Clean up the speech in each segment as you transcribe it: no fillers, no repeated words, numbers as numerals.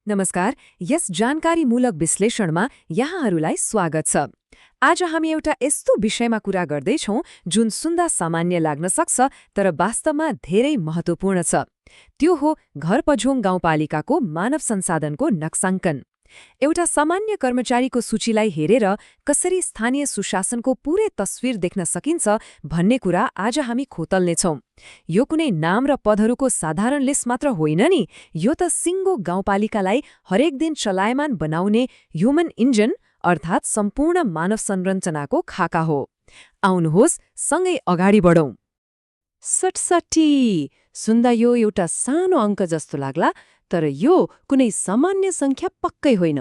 नमस्कार। यस जानकारीमूलक विश्लेषणमा यहाँहरूलाई स्वागत छ। आज हामी एउटा यस्तो विषयमा कुरा गर्दैछौँ जुन सुन्दा सामान्य लाग्न सक्छ तर वास्तवमा धेरै महत्त्वपूर्ण छ। त्यो हो घरपझोङ गाउँपालिकाको मानव संसाधनको नक्साङ्कन। एउटा सामान्य कर्मचारीको सूचीलाई हेरेर कसरी स्थानीय सुशासनको पूरै तस्विर देख्न सकिन्छ भन्ने कुरा आज हामी खोतल्नेछौँ। यो कुनै नाम र पदहरूको साधारण लिस्ट मात्र होइन नि, यो त सिङ्गो गाउँपालिकालाई हरेक दिन चलायमान बनाउने ह्युमन इन्जिन अर्थात् सम्पूर्ण मानव संरचनाको खाका हो। आउनुहोस् सँगै अगाडि बढौँ। 67 सुन्दा यो एउटा सानो अङ्क जस्तो लाग्ला, तर यो कुनै सामान्य सङ्ख्या पक्कै होइन।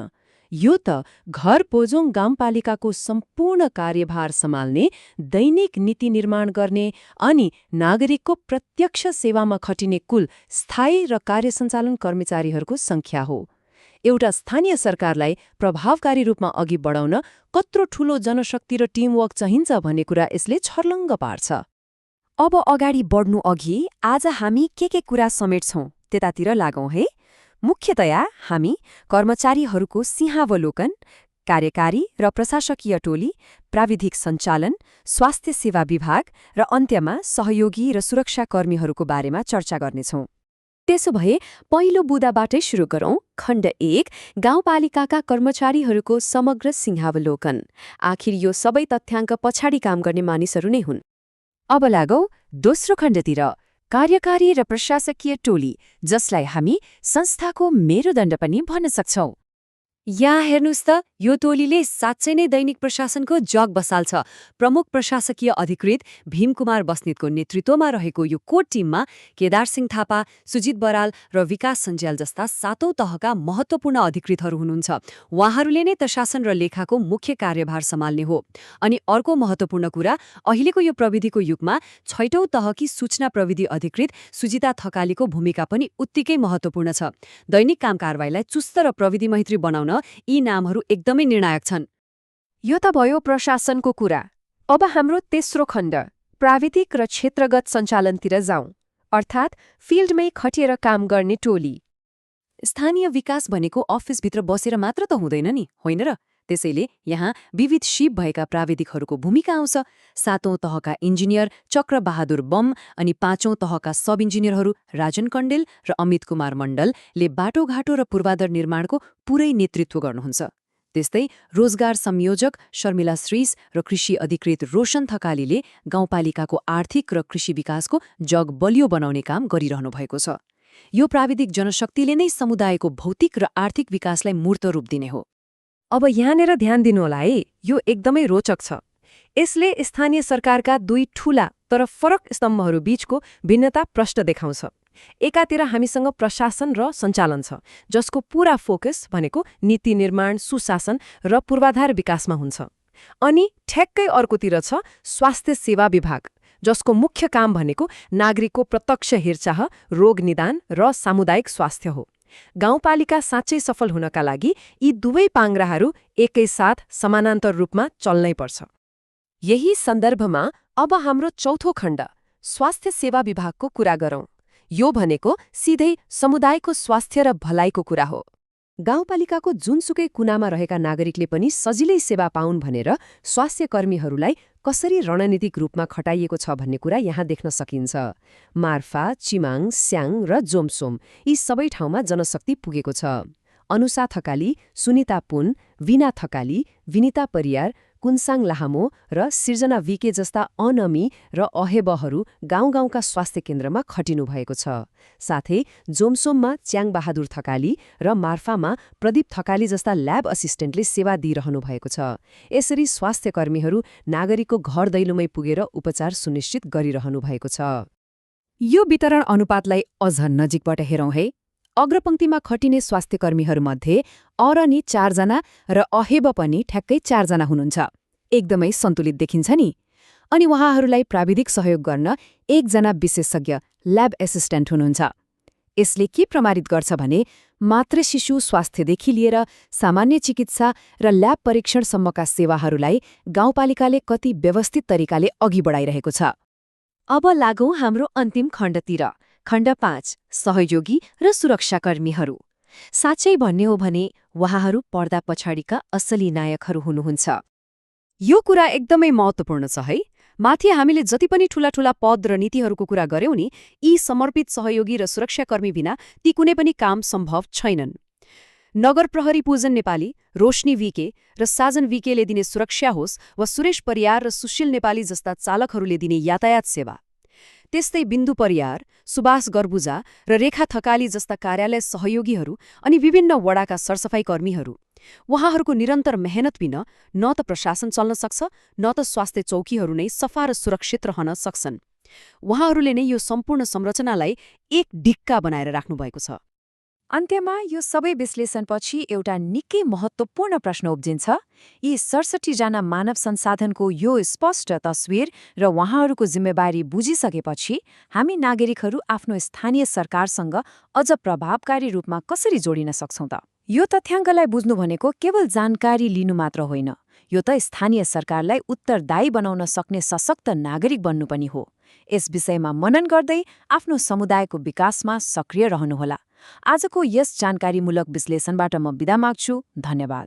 यो त घर पोजोङ गाउँपालिकाको सम्पूर्ण कार्यभार सम्हाल्ने, दैनिक नीति निर्माण गर्ने अनि नागरिकको प्रत्यक्ष सेवामा खटिने कुल स्थायी र कार्य सञ्चालन कर्मचारीहरूको सङ्ख्या हो। एउटा स्थानीय सरकारलाई प्रभावकारी रूपमा अघि बढाउन कत्रो ठूलो जनशक्ति र टिमवर्क चाहिन्छ भन्ने कुरा यसले छर्लङ्ग पार्छ। अब अगाडि बढ्नु अघि आज हामी के कुरा समेट्छौँ त्यतातिर लागौँ है। मुख्यतया हामी कर्मचारीहरूको सिंहावलोकन, कार्यकारी र प्रशासकीय टोली, प्राविधिक सञ्चालन, स्वास्थ्य सेवा विभाग र अन्त्यमा सहयोगी र सुरक्षाकर्मीहरूको बारेमा चर्चा गर्नेछौँ। त्यसो भए पहिलो बुँदाबाटै सुरु गरौँ। खण्ड 1 गाउँपालिकाका कर्मचारीहरूको समग्र सिंहावलोकन। आखिर यो सबै तथ्याङ्क पछाडि काम गर्ने मानिसहरू नै हुन्। अब लागौँ दोस्रो खण्डतिर, कार्यकारी र प्रशासकीय टोली, जसलाई हामी संस्थाको मेरुदण्ड पनि भन्न सक्छौँ। यहाँ हेर्नुहोस् त, यो टोलीले साँच्चै नै दैनिक प्रशासनको जग बसाल्छ। प्रमुख प्रशासकीय अधिकृत भीमकुमार बस्नेतको नेतृत्वमा रहेको यो कोर टिममा केदार सिंह थापा, सुजित बराल र विकास सञ्ज्याल जस्ता 7औं तहका महत्त्वपूर्ण अधिकृतहरू हुनुहुन्छ। उहाँहरूले नै प्रशासन र लेखाको मुख्य कार्यभार सम्हाल्ने हो। अनि अर्को महत्त्वपूर्ण कुरा, अहिलेको यो प्रविधिको युगमा 6औं तहकी सूचना प्रविधि अधिकृत सुजिता थकालीको भूमिका पनि उत्तिकै महत्त्वपूर्ण छ। दैनिक काम कारबाहीलाई चुस्त र प्रविधि मैत्री बनाउन यी नामहरू एकदमै निर्णायक छन्। यो त भयो प्रशासनको कुरा। अब हाम्रो तेस्रो खण्ड, प्राविधिक र क्षेत्रगत सञ्चालनतिर जाउँ, अर्थात् फिल्डमै खटिएर काम गर्ने टोली। स्थानीय विकास भनेको अफिसभित्र बसेर मात्र त हुँदैन नि, होइन र? त्यसैले यहाँ विविध सिप भएका प्राविधिकहरूको भूमिका आउँछ। 7औं तहका इन्जिनियर चक्रबहादुर बम अनि 5औं तहका सब इन्जिनियरहरू राजन कण्डेल र अमित कुमार मण्डलले बाटोघाटो र पूर्वाधार निर्माणको पुरै नेतृत्व गर्नुहुन्छ। त्यस्तै रोजगार संयोजक शर्मिला श्रीस र कृषि अधिकृत रोशन थकालीले गाउँपालिकाको आर्थिक र कृषि विकासको जग बलियो बनाउने काम गरिरहनु भएको छ। यो प्राविधिक जनशक्तिले नै समुदायको भौतिक र आर्थिक विकासलाई मूर्त रूप दिने हो। अब यहाँनिर ध्यान दिनुहोला है, यो एकदमै रोचक छ। यसले स्थानीय सरकारका दुई ठूला तर फरक स्तम्भहरू बीचको भिन्नता प्रष्ट देखाउँछ। एकातिर हामीसँग प्रशासन र सञ्चालन छ, जसको पूरा फोकस भनेको नीति निर्माण, सुशासन र पूर्वाधार विकासमा हुन्छ। अनि ठ्याक्कै अर्कोतिर छ स्वास्थ्य सेवा विभाग, जसको मुख्य काम भनेको नागरिकको प्रत्यक्ष हेरचाह, रोग निदान र सामुदायिक स्वास्थ्य हो। गाउँपालिका साँच्चै सफल हुनका लागि यी दुवै पाङ्ग्राहरू एकैसाथ समानान्तर रूपमा चल्नै पर्छ। यही सन्दर्भमा अब हाम्रो चौथो खण्ड, स्वास्थ्य सेवा विभागको कुरा गरौँ। यो भनेको सिधै समुदायको स्वास्थ्य र भलाइको कुरा हो। गाउँपालिकाको जुनसुकै कुनामा रहेका नागरिकले पनि सजिलै सेवा पाउन् भनेर स्वास्थ्य कर्मीहरूलाई कसरी रणनीतिक रूपमा खटाइएको छ भन्ने कुरा यहाँ देख्न सकिन्छ। मार्फा, चिमाङ, स्याङ र जोमसोम यी सबै ठाउँमा जनशक्ति पुगेको छ। अनुषा थकाली, सुनिता पुन, विना थकाली, विनिता परियार, कुन्साङ लाहामो र सिर्जना विके जस्ता अनमी र अहेबहरू गाउँ गाउँका स्वास्थ्य केन्द्रमा खटिनु भएको छ। साथै जोमसोममा च्याङ बहादुर थकाली र मार्फामा प्रदीप थकाली जस्ता ल्याब असिस्टेन्टले सेवा दिइरहनु भएको छ। यसरी स्वास्थ्य कर्मीहरू नागरिकको घर दैलोमै पुगेर उपचार सुनिश्चित गरिरहनु भएको छ। यो वितरण अनुपातलाई अझ नजिकबाट हेरौँ है। अग्रपङ्क्तिमा खटिने स्वास्थ्य कर्मीहरूमध्ये अरनी 4 जना र अहेब पनि ठ्याक्कै 4 जना हुनुहुन्छ। एकदमै सन्तुलित देखिन्छ नि। अनि उहाँहरूलाई प्राविधिक सहयोग गर्न 1 जना विशेषज्ञ ल्याब एसिस्टेन्ट हुनुहुन्छ। यसले के प्रमाणित गर्छ भने मातृ शिशु स्वास्थ्यदेखि लिएर सामान्य चिकित्सा र ल्याब परीक्षणसम्मका सेवाहरूलाई गाउँपालिकाले कति व्यवस्थित तरिकाले अघि बढाइरहेको छ। अब लागौँ हाम्रो अन्तिम खण्डतिर, खण्ड 5, सहयोगी र सुरक्षाकर्मीहरू। साँच्चै भन्ने हो भने उहाँहरू पर्दा पछाडिका असली नायकहरू हुनुहुन्छ। यो कुरा एकदमै महत्त्वपूर्ण छ है। माथि हामीले जति पनि ठूला ठूला पद र नीतिहरूको कुरा गर्यौं नि, यी समर्पित सहयोगी र सुरक्षाकर्मी बिना ती कुनै पनि काम सम्भव छैनन्। नगर प्रहरी पूजन नेपाली, रोशनी वीके र साजन वीकेले दिने सुरक्षा होस् वा सुरेश परियार र सुशील नेपाली जस्ता चालकहरूले दिने यातायात सेवा, त्यस्तै बिन्दु परियार, सुभाष गर्बुजा र रेखा थकाली जस्ता कार्यालय सहयोगीहरू अनि विभिन्न वडाका सरसफाई कर्मीहरू, उहाँहरूको निरन्तर मेहनत बिना न त प्रशासन चल्न सक्छ न त स्वास्थ्य चौकीहरू नै सफा र सुरक्षित रहन सक्छन्। उहाँहरूले नै यो सम्पूर्ण संरचनालाई एक ढिक्का बनाएर राख्नुभएको छ। अन्त्यमा यो सबै विश्लेषणपछि एउटा निकै महत्त्वपूर्ण प्रश्न उब्जिन्छ। यी 67 जना मानव संसाधनको यो स्पष्ट तस्विर र उहाँहरूको जिम्मेवारी बुझिसकेपछि हामी नागरिकहरू आफ्नो स्थानीय सरकारसँग अझ प्रभावकारी रूपमा कसरी जोडिन सक्छौं त? यो तथ्याङ्कलाई बुझ्नु भनेको केवल जानकारी लिनु मात्र होइन, यो त स्थानीय सरकारलाई उत्तरदायी बनाउन सक्ने सशक्त नागरिक बन्नु पनि हो। यस विषयमा मनन गर्दै आफ्नो समुदायको विकासमा सक्रिय रहनुहोला। आजको यस जानकारीमूलक विश्लेषणबाट म बिदा माग्छु। धन्यवाद।